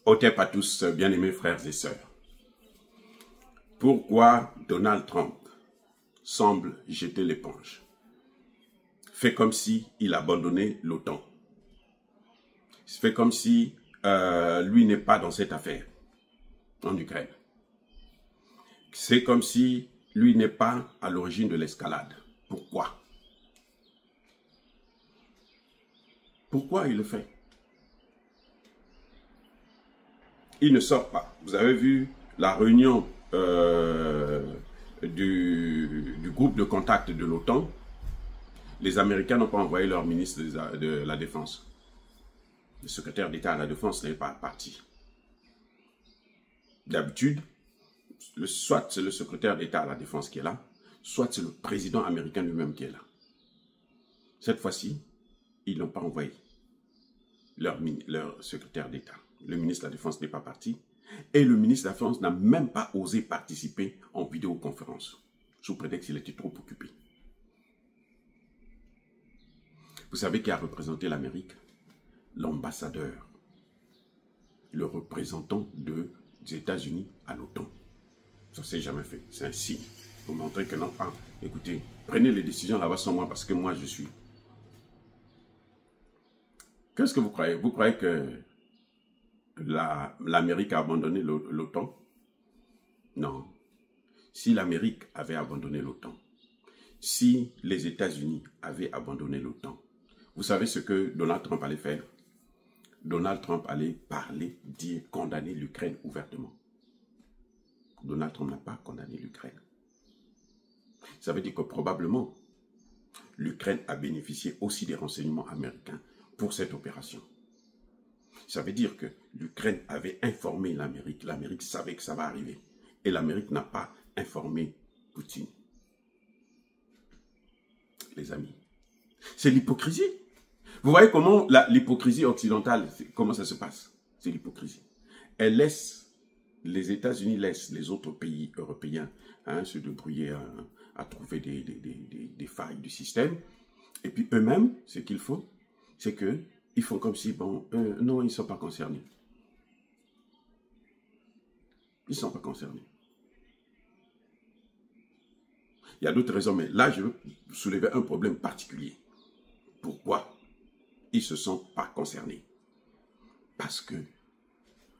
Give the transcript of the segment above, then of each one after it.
Hotep à tous, bien-aimés frères et sœurs. Pourquoi Donald Trump semble jeter l'éponge? Fait comme si il abandonnait l'OTAN. Fait comme si lui n'est pas dans cette affaire en Ukraine. C'est comme si lui n'est pas à l'origine de l'escalade. Pourquoi? Pourquoi il le fait? Il ne sort pas. Vous avez vu la réunion du groupe de contact de l'OTAN. Les Américains n'ont pas envoyé leur ministre de la Défense. Le secrétaire d'État à la Défense n'est pas parti. D'habitude, soit c'est le secrétaire d'État à la Défense qui est là, soit c'est le président américain lui-même qui est là. Cette fois-ci, ils n'ont pas envoyé leur secrétaire d'État. Le ministre de la Défense n'est pas parti. Et le ministre de la Défense n'a même pas osé participer en vidéoconférence, sous prétexte qu'il était trop occupé. Vous savez qui a représenté l'Amérique? L'ambassadeur, le représentant des États-Unis à l'OTAN. Ça ne s'est jamais fait. C'est un signe pour montrer que non, écoutez, prenez les décisions là-bas sans moi parce que moi je suis. Qu'est-ce que vous croyez? Vous croyez que l'Amérique a abandonné l'OTAN? Non. Si l'Amérique avait abandonné l'OTAN, si les États-Unis avaient abandonné l'OTAN, vous savez ce que Donald Trump allait faire? Donald Trump allait parler, dire, condamner l'Ukraine ouvertement. Donald Trump n'a pas condamné l'Ukraine. Ça veut dire que probablement, l'Ukraine a bénéficié aussi des renseignements américains pour cette opération. Ça veut dire que l'Ukraine avait informé l'Amérique. L'Amérique savait que ça va arriver. Et l'Amérique n'a pas informé Poutine. Les amis, c'est l'hypocrisie. Vous voyez comment l'hypocrisie occidentale, comment ça se passe? C'est l'hypocrisie. Elle laisse, les États-Unis laissent les autres pays européens se débrouiller à trouver des failles du système. Et puis eux-mêmes, ce qu'il faut, c'est qu'ils font comme si, bon, non, ils ne sont pas concernés. Ils ne sont pas concernés. Il y a d'autres raisons, mais là, je veux soulever un problème particulier. Pourquoi ils ne se sentent pas concernés? Parce que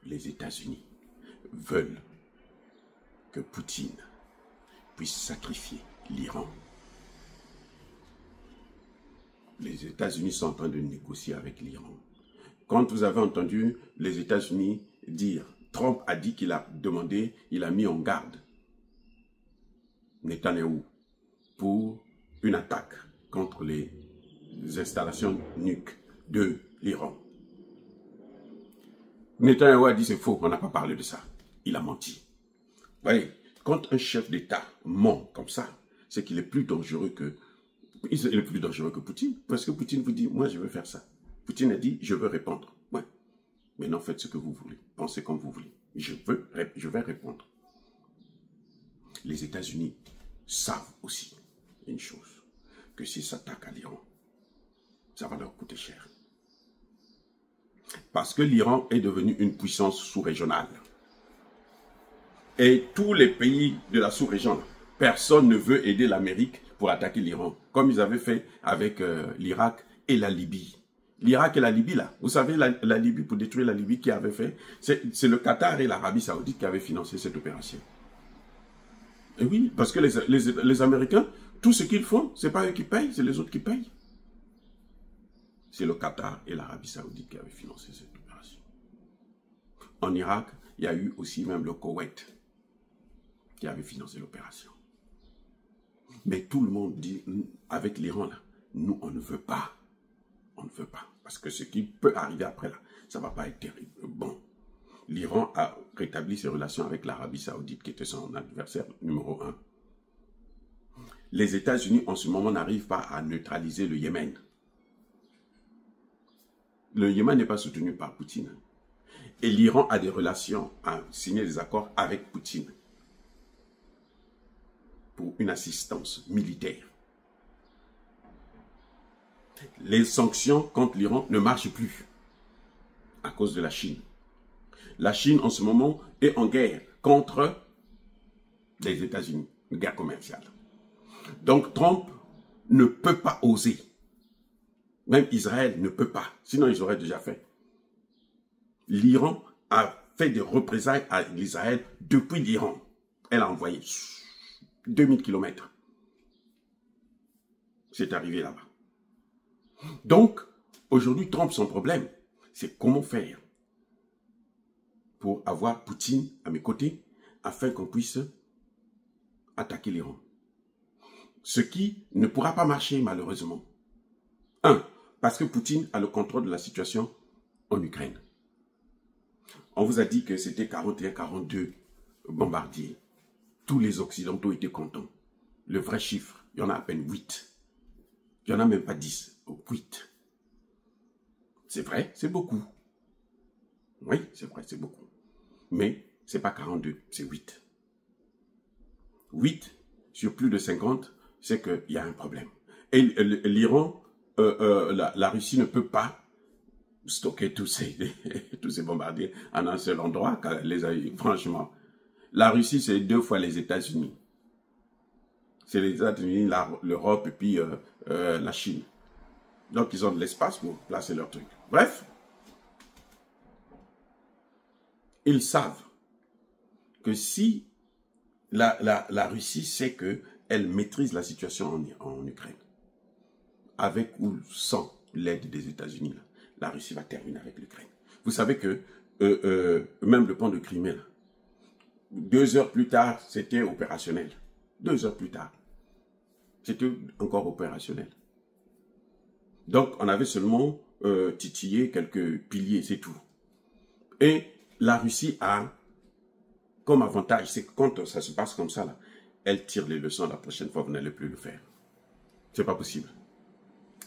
les États-Unis veulent que Poutine puisse sacrifier l'Iran. Les États-Unis sont en train de négocier avec l'Iran. Quand vous avez entendu les États-Unis dire, Trump a dit qu'il a demandé, il a mis en garde Netanyahou pour une attaque contre les installations nucléaires de l'Iran. Netanyahou a dit c'est faux, on n'a pas parlé de ça. Il a menti. Vous voyez, quand un chef d'État ment comme ça, c'est qu'il est plus dangereux que Poutine. Parce que Poutine vous dit, moi je veux faire ça. Poutine a dit, je veux répondre. Ouais. Maintenant faites ce que vous voulez. Pensez comme vous voulez. Je vais répondre. Les États-Unis savent aussi une chose, que s'ils s'attaquent à l'Iran, ça va leur coûter cher. Parce que l'Iran est devenu une puissance sous-régionale. Et tous les pays de la sous-région, personne ne veut aider l'Amérique pour attaquer l'Iran, comme ils avaient fait avec l'Irak et la Libye. L'Irak et la Libye, là, vous savez, la Libye, pour détruire la Libye, qui avait fait, c'est le Qatar et l'Arabie Saoudite qui avaient financé cette opération. Et oui, parce que les Américains, tout ce qu'ils font, ce n'est pas eux qui payent, c'est les autres qui payent. C'est le Qatar et l'Arabie Saoudite qui avaient financé cette opération. En Irak, il y a eu aussi même le Koweït qui avait financé l'opération. Mais tout le monde dit, avec l'Iran, là, nous, on ne veut pas. On ne veut pas. Parce que ce qui peut arriver après, là, ça ne va pas être terrible. Bon, l'Iran a rétabli ses relations avec l'Arabie Saoudite, qui était son adversaire numéro 1. Les États-Unis, en ce moment, n'arrivent pas à neutraliser le Yémen. Le Yémen n'est pas soutenu par Poutine. Et l'Iran a des relations, a signé des accords avec Poutine pour une assistance militaire. Les sanctions contre l'Iran ne marchent plus à cause de la Chine. La Chine, en ce moment, est en guerre contre les États-Unis, une guerre commerciale. Donc, Trump ne peut pas oser. Même Israël ne peut pas, sinon ils auraient déjà fait. L'Iran a fait des représailles à l'Israël depuis l'Iran. Elle a envoyé 2000 km. C'est arrivé là-bas. Donc, aujourd'hui, Trump, son problème, c'est comment faire pour avoir Poutine à mes côtés afin qu'on puisse attaquer l'Iran. Ce qui ne pourra pas marcher, malheureusement. Parce que Poutine a le contrôle de la situation en Ukraine. On vous a dit que c'était 41-42 bombardiers. Tous les Occidentaux étaient contents. Le vrai chiffre, il y en a à peine 8. Il n'y en a même pas 10, 8. C'est vrai, c'est beaucoup. Oui, c'est vrai, c'est beaucoup. Mais ce n'est pas 42, c'est 8. 8 sur plus de 50, c'est qu'il y a un problème. Et l'Iran, la Russie ne peut pas stocker tous ces bombardiers en un seul endroit. Franchement, la Russie, c'est 2 fois les États-Unis. C'est les États-Unis, l'Europe et puis la Chine. Donc, ils ont de l'espace pour placer leurs trucs. Bref, ils savent que si la Russie sait qu'elle maîtrise la situation en Ukraine, avec ou sans l'aide des États-Unis, la Russie va terminer avec l'Ukraine. Vous savez que même le pont de Crimée, là, 2 heures plus tard, c'était opérationnel. 2 heures plus tard, c'était encore opérationnel. Donc, on avait seulement titillé quelques piliers, c'est tout. Et la Russie a comme avantage, c'est que quand ça se passe comme ça, là, elle tire les leçons la prochaine fois, vous n'allez plus le faire. C'est pas possible.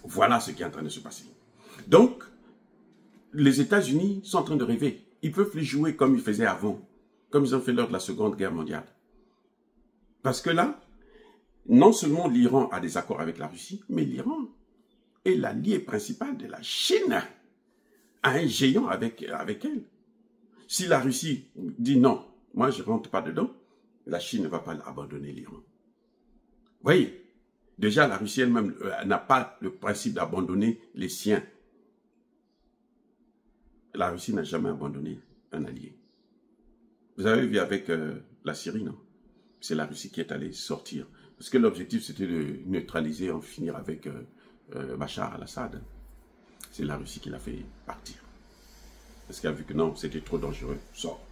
Voilà ce qui est en train de se passer. Donc, les États-Unis sont en train de rêver. Ils peuvent les jouer comme ils faisaient avant, comme ils ont fait lors de la Seconde Guerre mondiale. Parce que là, non seulement l'Iran a des accords avec la Russie, mais l'Iran est l'allié principal de la Chine, a un géant avec elle. Si la Russie dit non, moi je ne rentre pas dedans, la Chine ne va pas abandonner l'Iran. Vous voyez, déjà la Russie elle-même n'a pas le principe d'abandonner les siens. La Russie n'a jamais abandonné un allié. Vous avez vu avec la Syrie, non? C'est la Russie qui est allée sortir. Parce que l'objectif, c'était de neutraliser, en finir avec Bachar al-Assad. C'est la Russie qui l'a fait partir. Parce qu'elle a vu que non, c'était trop dangereux, sort.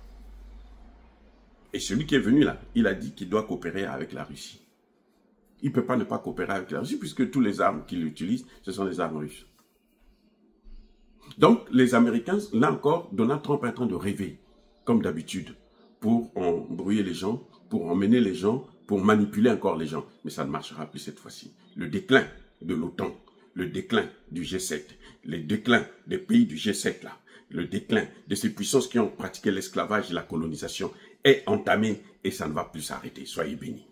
Et celui qui est venu là, il a dit qu'il doit coopérer avec la Russie. Il ne peut pas ne pas coopérer avec la Russie, puisque toutes les armes qu'il utilise, ce sont des armes russes. Donc, les Américains, là encore, Donald Trump est en train de rêver, comme d'habitude, pour embrouiller les gens, pour emmener les gens, pour manipuler encore les gens. Mais ça ne marchera plus cette fois-ci. Le déclin de l'OTAN, le déclin du G7, le déclin des pays du G7, là, le déclin de ces puissances qui ont pratiqué l'esclavage et la colonisation est entamé et ça ne va plus s'arrêter. Soyez bénis.